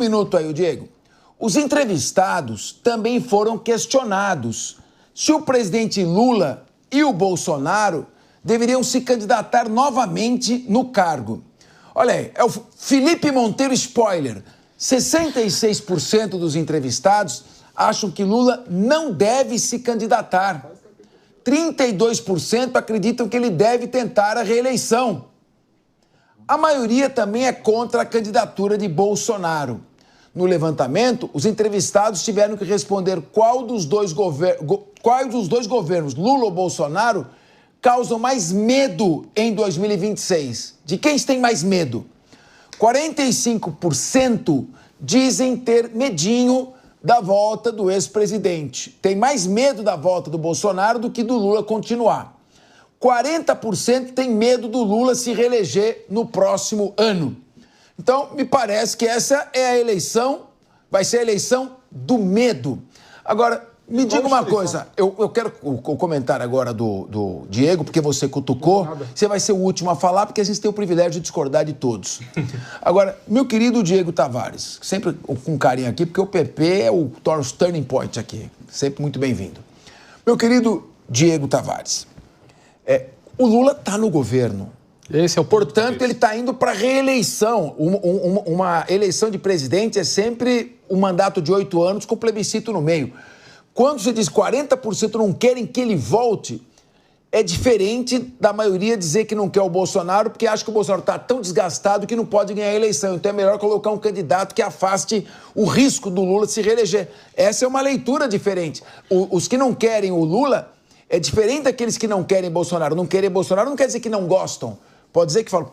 Um minuto aí, Diego. Os entrevistados também foram questionados se o presidente Lula e o Bolsonaro deveriam se candidatar novamente no cargo. Olha aí, é o Felipe Monteiro spoiler. 66% dos entrevistados acham que Lula não deve se candidatar. 32% acreditam que ele deve tentar a reeleição. A maioria também é contra a candidatura de Bolsonaro. No levantamento, os entrevistados tiveram que responder qual dos dois governos, Lula ou Bolsonaro, causam mais medo em 2026. De quem tem mais medo? 45% dizem ter medinho da volta do ex-presidente. Tem mais medo da volta do Bolsonaro do que do Lula continuar. 40% tem medo do Lula se reeleger no próximo ano. Então, me parece que essa é a eleição, vai ser a eleição do medo. Agora, me diga uma coisa, eu quero o comentário agora do Diego, porque você cutucou, você vai ser o último a falar, porque a gente tem o privilégio de discordar de todos. Agora, meu querido Diego Tavares, sempre com carinho aqui, porque o PP é o turning point aqui, sempre muito bem-vindo. Meu querido Diego Tavares, o Lula está no governo. Esse é o Portanto, ele está indo para reeleição. Uma eleição de presidente é sempre um mandato de 8 anos com plebiscito no meio. Quando você diz 40% não querem que ele volte, é diferente da maioria dizer que não quer o Bolsonaro, porque acha que o Bolsonaro está tão desgastado que não pode ganhar a eleição. Então é melhor colocar um candidato que afaste o risco do Lula de se reeleger. Essa é uma leitura diferente. Os que não querem o Lula é diferente daqueles que não querem Bolsonaro. Não querem Bolsonaro não quer dizer que não gostam. Pode dizer que falam,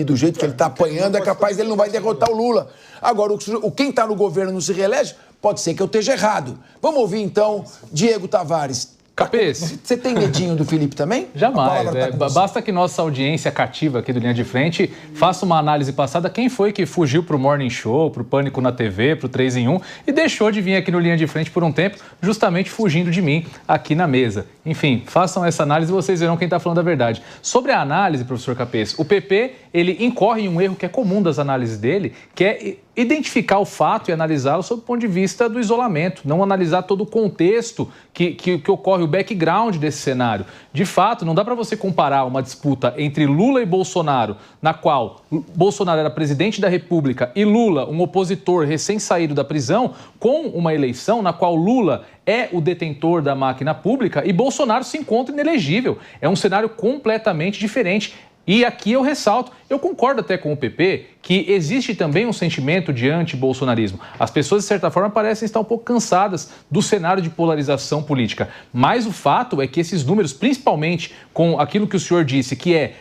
do jeito que ele está apanhando, é capaz dele não vai derrotar o Lula. Agora, quem está no governo não se reelege, pode ser que eu esteja errado. Vamos ouvir, então, Diego Tavares. Capês. Você tem medinho do Felipe também? Jamais. Basta que nossa audiência cativa aqui do Linha de Frente faça uma análise passada. Quem foi que fugiu pro Morning Show, pro Pânico na TV, pro 3 em 1 e deixou de vir aqui no Linha de Frente por um tempo, justamente fugindo de mim aqui na mesa. Enfim, façam essa análise e vocês verão quem está falando a verdade. Sobre a análise, professor Capês, o PP, ele incorre em um erro que é comum das análises dele, que é identificar o fato e analisá-lo sob o ponto de vista do isolamento, não analisar todo o contexto que ocorre, o background desse cenário. De fato, não dá para você comparar uma disputa entre Lula e Bolsonaro, na qual Bolsonaro era presidente da República e Lula, um opositor recém-saído da prisão, com uma eleição na qual Lula é o detentor da máquina pública e Bolsonaro se encontra inelegível. É um cenário completamente diferente. E aqui eu ressalto, eu concordo até com o PP, que existe também um sentimento de anti-bolsonarismo. As pessoas, de certa forma, parecem estar um pouco cansadas do cenário de polarização política. Mas o fato é que esses números, principalmente com aquilo que o senhor disse, que é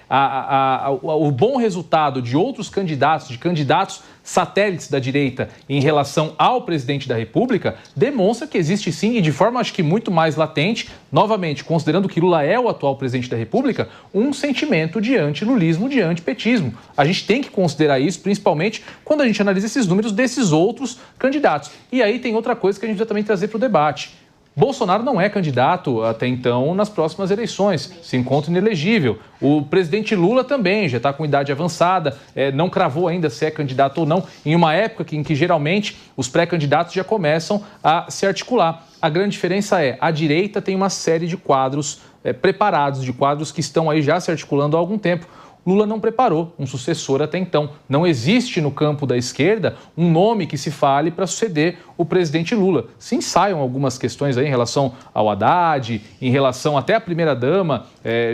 o bom resultado de outros candidatos, de candidatos satélites da direita em relação ao presidente da República, demonstra que existe sim, e de forma acho que muito mais latente, novamente, considerando que Lula é o atual presidente da República, um sentimento de anti-lulismo, de antipetismo. A gente tem que considerar isso, principalmente quando a gente analisa esses números desses outros candidatos. E aí tem outra coisa que a gente precisa também trazer para o debate. Bolsonaro não é candidato até então nas próximas eleições, se encontra inelegível. O presidente Lula também já está com idade avançada, não cravou ainda se é candidato ou não, em uma época em que geralmente os pré-candidatos já começam a se articular. A grande diferença é, a direita tem uma série de quadros preparados, de quadros que estão aí já se articulando há algum tempo. Lula não preparou um sucessor até então. Não existe no campo da esquerda um nome que se fale para suceder o presidente Lula. Se ensaiam algumas questões aí em relação ao Haddad, em relação até à primeira-dama,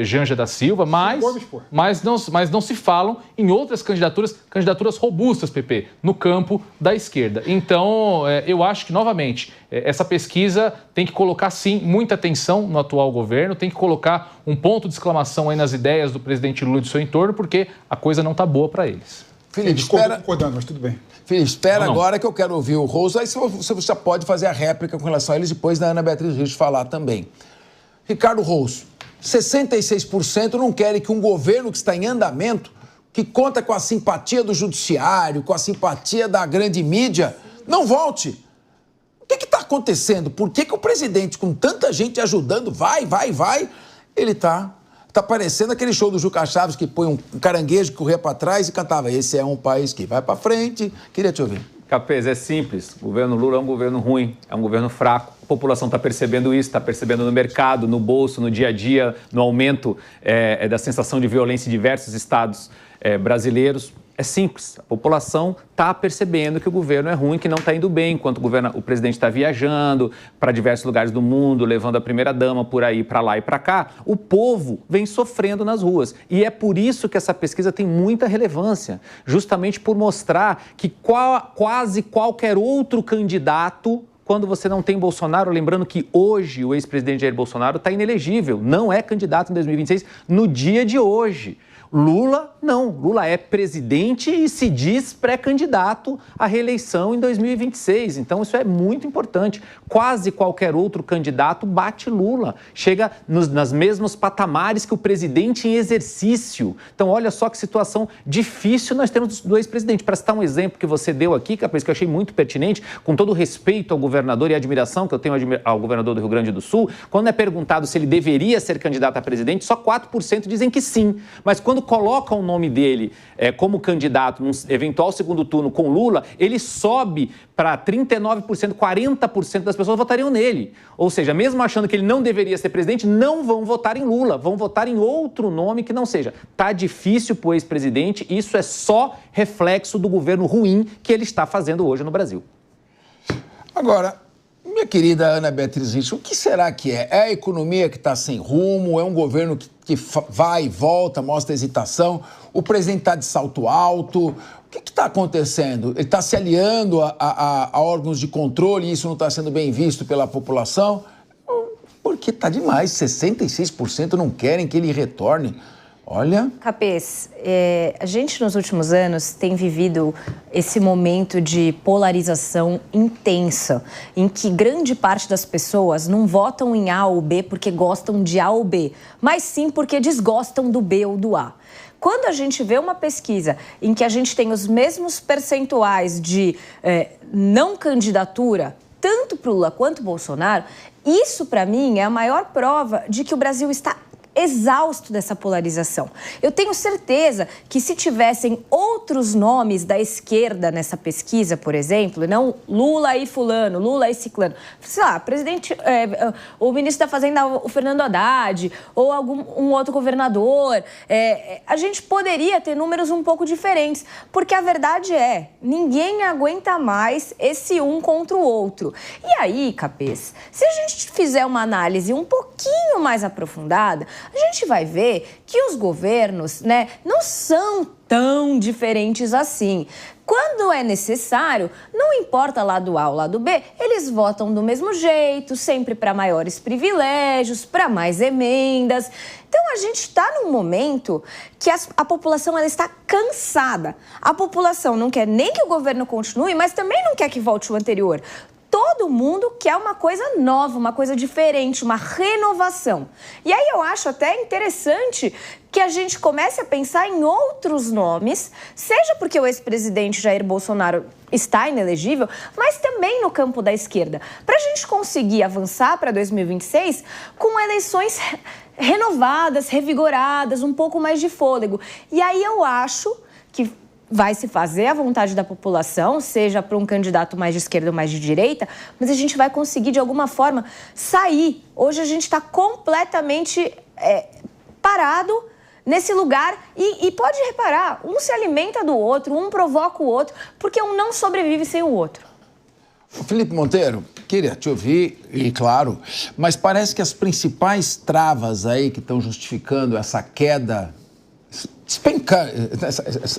Janja da Silva, mas não se falam em outras candidaturas robustas, PP, no campo da esquerda. Então, eu acho que, novamente, essa pesquisa tem que colocar, sim, muita atenção no atual governo, tem que colocar um ponto de exclamação aí nas ideias do presidente Lula e do seu entorno, porque a coisa não está boa para eles. Felipe, espera... concordando, mas tudo bem. Felipe, espera agora que eu quero ouvir o Rose, aí você já pode fazer a réplica com relação a eles, depois da Ana Beatriz Rios falar também. Ricardo Rose, 66% não querem que um governo que está em andamento, que conta com a simpatia do judiciário, com a simpatia da grande mídia, não volte. O que está acontecendo? Por que o presidente, com tanta gente ajudando, vai, ele está parecendo aquele show do Juca Chaves que põe um caranguejo que corria para trás e cantava "Esse é um país que vai para frente". Queria te ouvir. Capês, é simples. O governo Lula é um governo ruim, é um governo fraco. A população está percebendo isso, está percebendo no mercado, no bolso, no dia a dia, no aumento da sensação de violência em diversos estados brasileiros. É simples, a população está percebendo que o governo é ruim, que não está indo bem, enquanto o presidente está viajando para diversos lugares do mundo, levando a primeira-dama por aí, para lá e para cá, o povo vem sofrendo nas ruas. E é por isso que essa pesquisa tem muita relevância, justamente por mostrar que quase qualquer outro candidato, quando você não tem Bolsonaro, lembrando que hoje o ex-presidente Jair Bolsonaro está inelegível, não é candidato em 2026 no dia de hoje. Lula, não. Lula é presidente e se diz pré-candidato à reeleição em 2026. Então, isso é muito importante. Quase qualquer outro candidato bate Lula. Chega nas mesmos patamares que o presidente em exercício. Então, olha só que situação difícil nós temos do ex-presidente. Para citar um exemplo que você deu aqui, Capês, que eu achei muito pertinente, com todo o respeito ao governador e a admiração que eu tenho ao governador do Rio Grande do Sul, quando é perguntado se ele deveria ser candidato a presidente, só 4% dizem que sim. Mas quando colocam o nome dele como candidato num eventual segundo turno com Lula, ele sobe para 39%, 40% das pessoas votariam nele. Ou seja, mesmo achando que ele não deveria ser presidente, não vão votar em Lula, vão votar em outro nome que não seja. Tá difícil para o ex-presidente, isso é só reflexo do governo ruim que ele está fazendo hoje no Brasil. Agora, minha querida Ana Beatriz Richa, o que será que é? É a economia que está sem rumo? É um governo que vai e volta, mostra hesitação? O presidente está de salto alto? O que está acontecendo? Ele está se aliando a órgãos de controle e isso não está sendo bem visto pela população? Porque está demais, 66% não querem que ele retorne. Olha... Capês, a gente nos últimos anos tem vivido esse momento de polarização intensa, em que grande parte das pessoas não votam em A ou B porque gostam de A ou B, mas sim porque desgostam do B ou do A. Quando a gente vê uma pesquisa em que a gente tem os mesmos percentuais de não candidatura, tanto para o Lula quanto o Bolsonaro, isso, para mim, é a maior prova de que o Brasil está exausto dessa polarização. Eu tenho certeza que se tivessem outros nomes da esquerda nessa pesquisa, por exemplo, não Lula e fulano, Lula e ciclano, sei lá, o ministro da Fazenda, o Fernando Haddad, ou um outro governador, a gente poderia ter números um pouco diferentes, porque a verdade é, ninguém aguenta mais esse um contra o outro. E aí, Capês, se a gente fizer uma análise um pouquinho mais aprofundada, a gente vai ver que os governos, não são tão diferentes assim. Quando é necessário, não importa lado A ou lado B, eles votam do mesmo jeito, sempre para maiores privilégios, para mais emendas. Então, a gente está num momento que a população ela está cansada. A população não quer nem que o governo continue, mas também não quer que volte o anterior. Todo mundo quer uma coisa nova, uma coisa diferente, uma renovação. E aí eu acho até interessante que a gente comece a pensar em outros nomes, seja porque o ex-presidente Jair Bolsonaro está inelegível, mas também no campo da esquerda, para a gente conseguir avançar para 2026 com eleições renovadas, revigoradas, um pouco mais de fôlego. E aí eu acho que vai se fazer a vontade da população, seja para um candidato mais de esquerda ou mais de direita, mas a gente vai conseguir, de alguma forma, sair. Hoje a gente está completamente parado nesse lugar e pode reparar, um se alimenta do outro, um provoca o outro, porque um não sobrevive sem o outro. Felipe Monteiro, queria te ouvir, e claro, mas parece que as principais travas aí que estão justificando essa queda...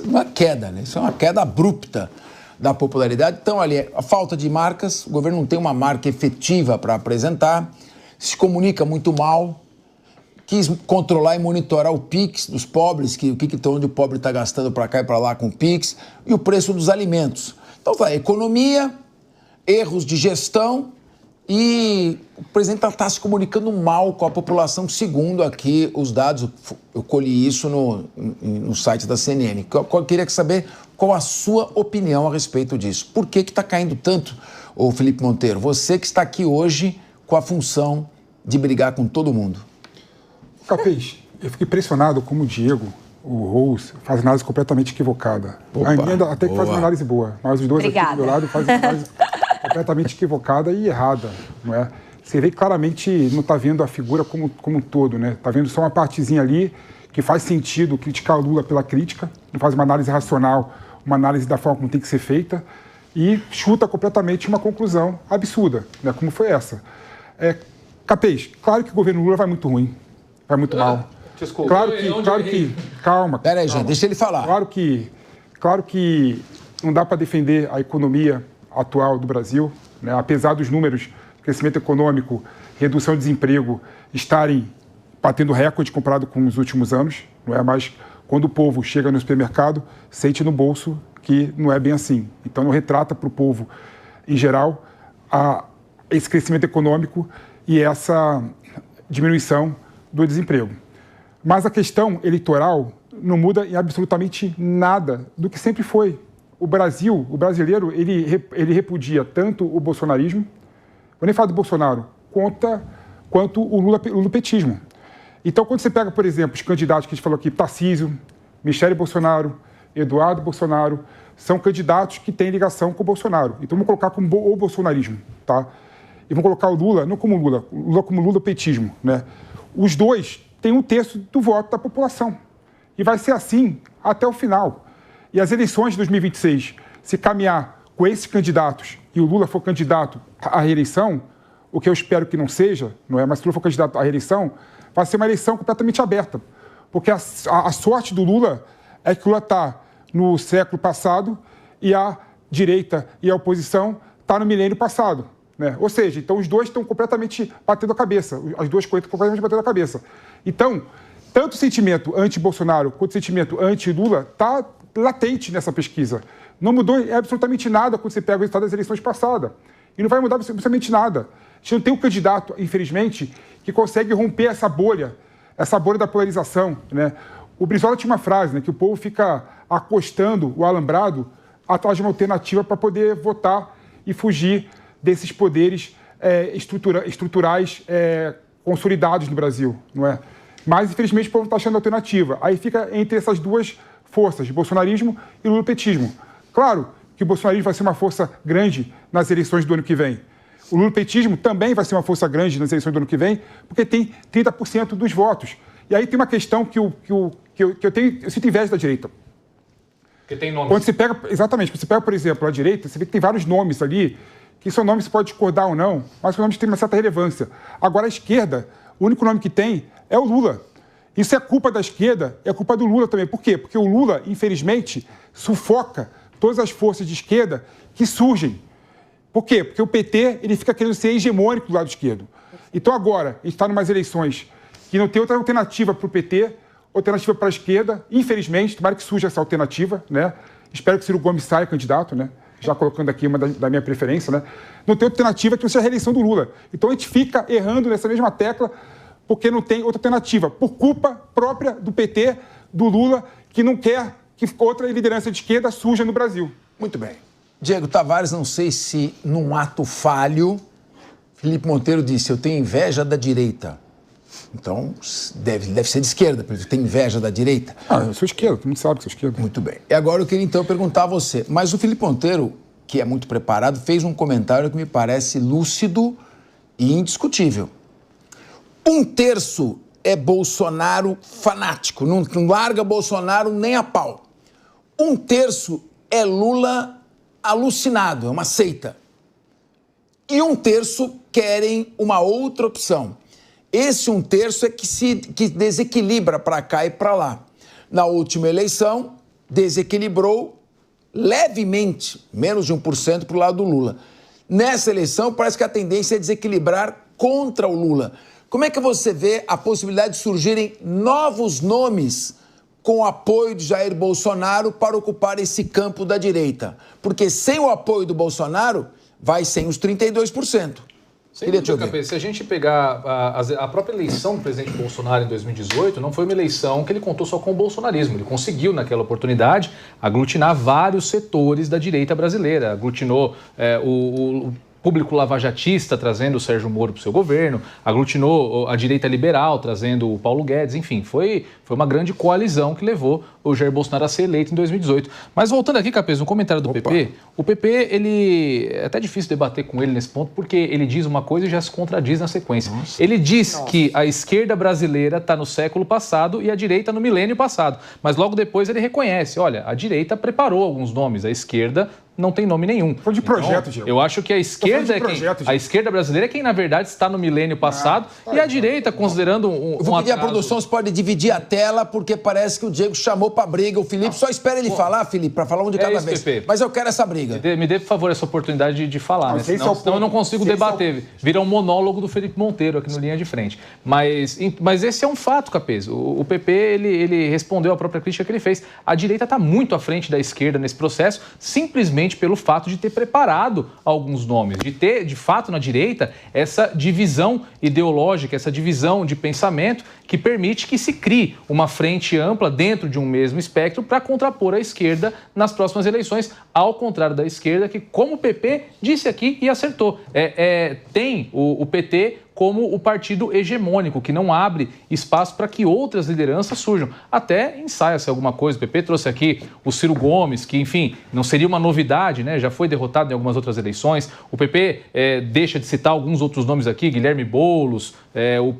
não é queda, né? Isso é uma queda abrupta da popularidade. Então, ali, a falta de marcas, o governo não tem uma marca efetiva para apresentar, se comunica muito mal, quis controlar e monitorar o PIX dos pobres, onde o pobre está gastando para cá e para lá com o PIX, e o preço dos alimentos. Então, economia, erros de gestão, e o presidente está se comunicando mal com a população, segundo aqui os dados. Eu colhi isso no site da CNN. Eu queria saber qual a sua opinião a respeito disso. Por que está caindo tanto, ô Felipe Monteiro? Você que está aqui hoje com a função de brigar com todo mundo. Capês, eu fiquei impressionado como o Diego o Rose faz análise completamente equivocada. A Aninha até que faz uma análise boa, mas os dois aqui do meu lado fazem uma análise completamente equivocada e errada, não é? Você vê que claramente não está vendo a figura como um todo, né? Está vendo só uma partezinha ali que faz sentido criticar o Lula pela crítica, não faz uma análise racional, uma análise da forma como tem que ser feita e chuta completamente uma conclusão absurda, né? Como foi essa. Capês, claro que o governo Lula vai muito ruim, vai muito mal. Desculpa. Claro que calma. Peraí, gente, deixa ele falar. Claro que não dá para defender a economia atual do Brasil, né? Apesar dos números, crescimento econômico, redução de desemprego, estarem batendo recorde comparado com os últimos anos, não é? Mas quando o povo chega no supermercado, sente no bolso que não é bem assim. Então, não retrata para o povo, em geral, esse crescimento econômico e essa diminuição do desemprego. Mas a questão eleitoral não muda em absolutamente nada do que sempre foi. O brasileiro, ele repudia tanto o bolsonarismo, eu nem falo do Bolsonaro, quanto o lulopetismo. Então, quando você pega, por exemplo, os candidatos que a gente falou aqui, Tarcísio, Michele Bolsonaro, Eduardo Bolsonaro, são candidatos que têm ligação com o Bolsonaro. Então, vamos colocar como o bolsonarismo, tá? E vamos colocar o Lula, não como Lula, o Lula como lulopetismo, né? Os dois têm 1/3 do voto da população. E vai ser assim até o final. E as eleições de 2026, se caminhar com esses candidatos e o Lula for candidato à reeleição, o que eu espero que não seja, não é? Mas se o Lula for candidato à reeleição, vai ser uma eleição completamente aberta. Porque a sorte do Lula é que o Lula está no século passado e a direita e a oposição está no milênio passado, né? Ou seja, então os dois estão completamente batendo a cabeça, as duas coisas estão completamente batendo a cabeça. Então, tanto o sentimento anti-Bolsonaro quanto o sentimento anti-Lula está latente nessa pesquisa. Não mudou absolutamente nada quando você pega o resultado das eleições passadas. E não vai mudar absolutamente nada. A gente não tem um candidato, infelizmente, que consegue romper essa bolha da polarização, né? O Brizola tinha uma frase, né, que o povo fica acostando o alambrado atrás de uma alternativa para poder votar e fugir desses poderes estruturais consolidados no Brasil, não é? Mas, infelizmente, o povo está achando alternativa. Aí fica entre essas duas forças, bolsonarismo e lulopetismo. Claro que o bolsonarismo vai ser uma força grande nas eleições do ano que vem. O lulopetismo também vai ser uma força grande nas eleições do ano que vem, porque tem 30% dos votos. E aí tem uma questão que eu sinto inveja da direita. Porque tem nomes. Quando você pega, exatamente, quando você pega, por exemplo, a direita, você vê que tem vários nomes ali, que são nomes que você pode discordar ou não, mas são nomes que têm uma certa relevância. Agora, a esquerda, o único nome que tem é o Lula. Isso é culpa da esquerda, é culpa do Lula também. Por quê? Porque o Lula, infelizmente, sufoca todas as forças de esquerda que surgem. Por quê? Porque o PT ele fica querendo ser hegemônico do lado esquerdo. Então agora, a gente está em umas eleições que não tem outra alternativa para o PT, alternativa para a esquerda. Infelizmente, tomara que surja essa alternativa, né? Espero que Ciro Gomes saia candidato, né? Já colocando aqui uma da minha preferência, né? Não tem alternativa que não seja a reeleição do Lula. Então a gente fica errando nessa mesma tecla porque não tem outra alternativa, por culpa própria do PT, do Lula, que não quer que outra liderança de esquerda surja no Brasil. Muito bem. Diego Tavares, não sei se num ato falho, Felipe Monteiro disse, eu tenho inveja da direita. Então, deve ser de esquerda, porque tem inveja da direita. Eu sou esquerda, todo mundo sabe que sou esquerda. Muito bem. E agora eu queria então perguntar a você, mas o Felipe Monteiro, que é muito preparado, fez um comentário que me parece lúcido e indiscutível. 1/3 é Bolsonaro fanático, não larga Bolsonaro nem a pau. 1/3 é Lula alucinado, é uma seita. E 1/3 querem uma outra opção. Esse 1/3 é que desequilibra para cá e para lá. Na última eleição, desequilibrou levemente, menos de 1% para o lado do Lula. Nessa eleição, parece que a tendência é desequilibrar contra o Lula. Como é que você vê a possibilidade de surgirem novos nomes com o apoio de Jair Bolsonaro para ocupar esse campo da direita? Porque sem o apoio do Bolsonaro, vai sem os 32%. Sem dúvida, Capês, se a gente pegar a própria eleição do presidente Bolsonaro em 2018, não foi uma eleição que ele contou só com o bolsonarismo. Ele conseguiu, naquela oportunidade, aglutinar vários setores da direita brasileira. Aglutinou público lavajatista, trazendo o Sérgio Moro para o seu governo, aglutinou a direita liberal, trazendo o Paulo Guedes, enfim, foi uma grande coalizão que levou o Jair Bolsonaro a ser eleito em 2018. Mas voltando aqui, Capês, no comentário do PP, o PP, ele é até difícil debater com ele nesse ponto, porque ele diz uma coisa e já se contradiz na sequência. Ele diz que a esquerda brasileira está no século passado e a direita no milênio passado. Mas logo depois ele reconhece, olha, a direita preparou alguns nomes, a esquerda não tem nome nenhum. Foi de projeto, Diego. Eu acho que a esquerda a esquerda brasileira é quem, na verdade, está no milênio passado e a direita, considerando Eu vou pedir à produção se pode dividir a tela, porque parece que o Diego chamou pra briga. O Felipe, só espera ele falar, Felipe, pra falar um de cada vez. PP. Mas eu quero essa briga. Me dê, por favor, essa oportunidade de falar, né? Senão eu não consigo debater. Vira um monólogo do Felipe Monteiro aqui no Linha de Frente. Mas esse é um fato, Capês. O PP, ele respondeu à própria crítica que ele fez. A direita está muito à frente da esquerda nesse processo, simplesmente pelo fato de ter preparado alguns nomes, de ter, de fato, na direita, essa divisão ideológica, essa divisão de pensamento que permite que se crie uma frente ampla dentro de um mesmo espectro para contrapor a esquerda nas próximas eleições, ao contrário da esquerda, que, como o PP disse aqui e acertou, tem o PT como o partido hegemônico, que não abre espaço para que outras lideranças surjam. Até ensaia-se alguma coisa. O PP trouxe aqui o Ciro Gomes, que, enfim, não seria uma novidade, né? Já foi derrotado em algumas outras eleições. O PP deixa de citar alguns outros nomes aqui, Guilherme Boulos,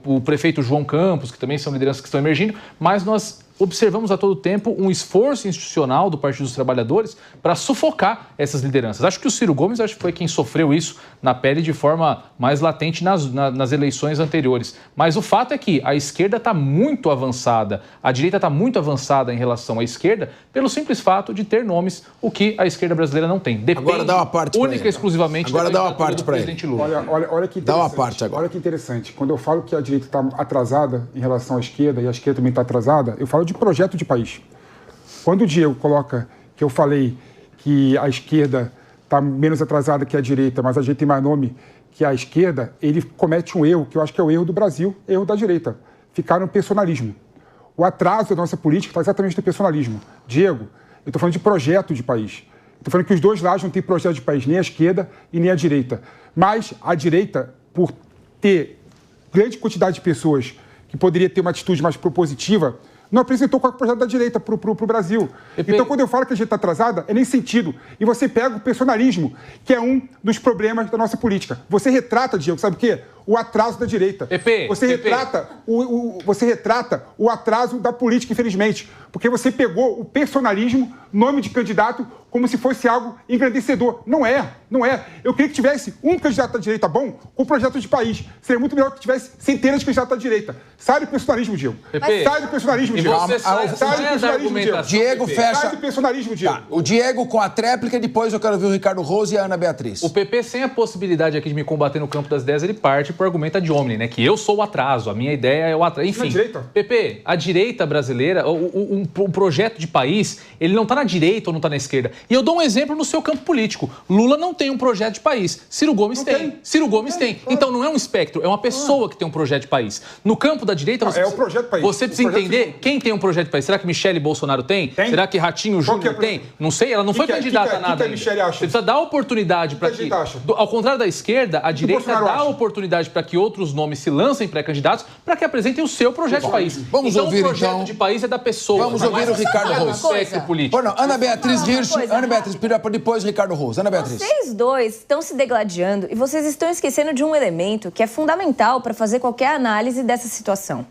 o prefeito João Campos, que também são lideranças que estão emergindo, mas nós observamos a todo tempo um esforço institucional do Partido dos Trabalhadores para sufocar essas lideranças. Acho que o Ciro Gomes foi quem sofreu isso na pele de forma mais latente nas eleições anteriores. Mas o fato é que a esquerda está muito avançada, a direita está muito avançada em relação à esquerda, pelo simples fato de ter nomes, o que a esquerda brasileira não tem. Depende agora dá uma parte única e exclusivamente agora da dá uma parte para ele. Lula. Olha que interessante. Dá uma parte agora. Olha que interessante. Quando eu falo que a direita está atrasada em relação à esquerda e a esquerda também está atrasada, eu falo de projeto de país. Quando o Diego coloca que eu falei que a esquerda está menos atrasada que a direita, mas a direita tem mais nome que a esquerda, ele comete um erro, que eu acho que é o erro do Brasil, erro da direita. Ficar no personalismo. O atraso da nossa política está exatamente no personalismo. Diego, eu estou falando de projeto de país. Estou falando que os dois lados não têm projeto de país, nem a esquerda e nem a direita. Mas a direita, por ter grande quantidade de pessoas que poderia ter uma atitude mais propositiva, não apresentou qual é o projeto da direita para o Brasil. Então, quando eu falo que a gente está atrasada, é nesse sentido. E você pega o personalismo, que é um dos problemas da nossa política. Você retrata, Diego, sabe o quê? O atraso da direita. Você retrata o atraso da política, infelizmente. Porque você pegou o personalismo, nome de candidato, como se fosse algo engrandecedor. Não é. Eu queria que tivesse um candidato da direita bom com projeto de país. Seria muito melhor que tivesse centenas de candidatos da direita. Sai do personalismo, Diego. Sai do personalismo, Diego. Sai do personalismo, Diego. Diego fecha. Sai do personalismo, Diego. Tá. O Diego com a tréplica, depois eu quero ver o Ricardo Rose e a Ana Beatriz. O PP, sem a possibilidade aqui de me combater no campo das ideias, ele parte por argumento ad hominem, né? Que eu sou o atraso, a minha ideia é o atraso. Enfim, PP, a direita brasileira, um projeto de país, ele não está na direita ou não está na esquerda. E eu dou um exemplo no seu campo político. Lula não tem um projeto de país. Ciro Gomes tem. Ciro Gomes tem. Então não é um espectro, é uma pessoa que tem um projeto de país. No campo da direita, é o projeto de país. Você precisa entender quem tem um projeto de país. Será que Michele Bolsonaro tem? Será que Ratinho Júnior tem? Não sei, ela não foi candidata a nada. Você precisa dar oportunidade para que... Ao contrário da esquerda, a direita dá oportunidade para que outros nomes se lancem pré-candidatos para que apresentem o seu projeto de país. Vamos ouvir, o projeto de país é da pessoa. Vamos ouvir o Ricardo Rose. Político. Não, Ana Beatriz Hirsch, Ana Beatriz, depois Ricardo Rose. Ana Beatriz. Vocês dois estão se degladiando e vocês estão esquecendo de um elemento que é fundamental para fazer qualquer análise dessa situação.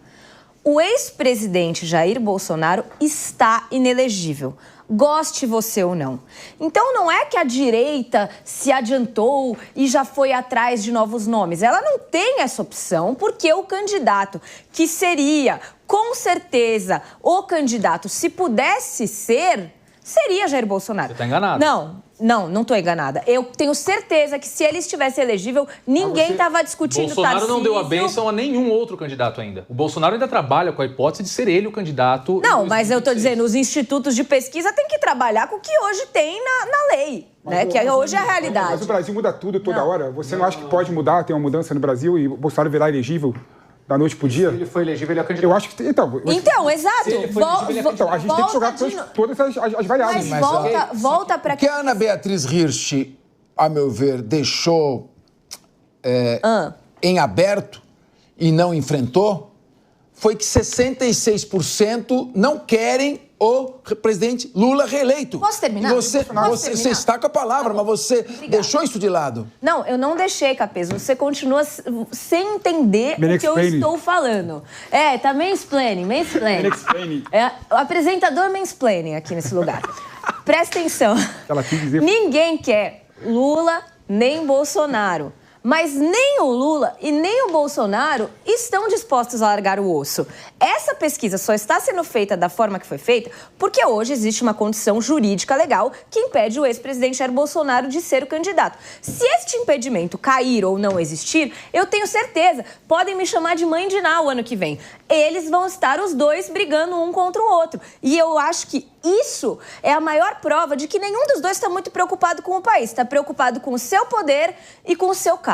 O ex-presidente Jair Bolsonaro está inelegível. Goste você ou não. Então não é que a direita se adiantou e já foi atrás de novos nomes. Ela não tem essa opção porque o candidato que seria, com certeza, o candidato, se pudesse ser, seria Jair Bolsonaro. Você está enganada. Não estou enganada. Eu tenho certeza que se ele estivesse elegível, ninguém estava discutindo Bolsonaro Tarcísio. Não deu a bênção a nenhum outro candidato ainda. O Bolsonaro ainda trabalha com a hipótese de ser ele o candidato. Não, mas eu estou dizendo, os institutos de pesquisa têm que trabalhar com o que hoje tem na lei. Né? Que hoje é a realidade. Mas o Brasil muda tudo toda hora. Você não acha que pode mudar, ter uma mudança no Brasil e o Bolsonaro virar elegível da noite pro dia? Se ele for elegível, ele é candidato. Eu acho que... Então, exato. Então, a gente tem que jogar todas as variáveis. Mas volta para... O que a Ana Beatriz Hirsch, a meu ver, deixou em aberto e não enfrentou foi que 66% não querem o presidente Lula reeleito. Posso terminar? Você está com a palavra, mas você deixou isso de lado. Não, eu não deixei, Capês. Você continua sem entender o que eu estou falando. Tá mansplaining. O apresentador mansplaining aqui nesse lugar. Presta atenção. Ninguém quer Lula nem Bolsonaro. Mas nem o Lula e nem o Bolsonaro estão dispostos a largar o osso. Essa pesquisa só está sendo feita da forma que foi feita porque hoje existe uma condição jurídica legal que impede o ex-presidente Jair Bolsonaro de ser o candidato. Se este impedimento cair ou não existir, eu tenho certeza, podem me chamar de mãe de Ná o ano que vem. Eles vão estar os dois brigando um contra o outro. E eu acho que isso é a maior prova de que nenhum dos dois está muito preocupado com o país. Está preocupado com o seu poder e com o seu cargo.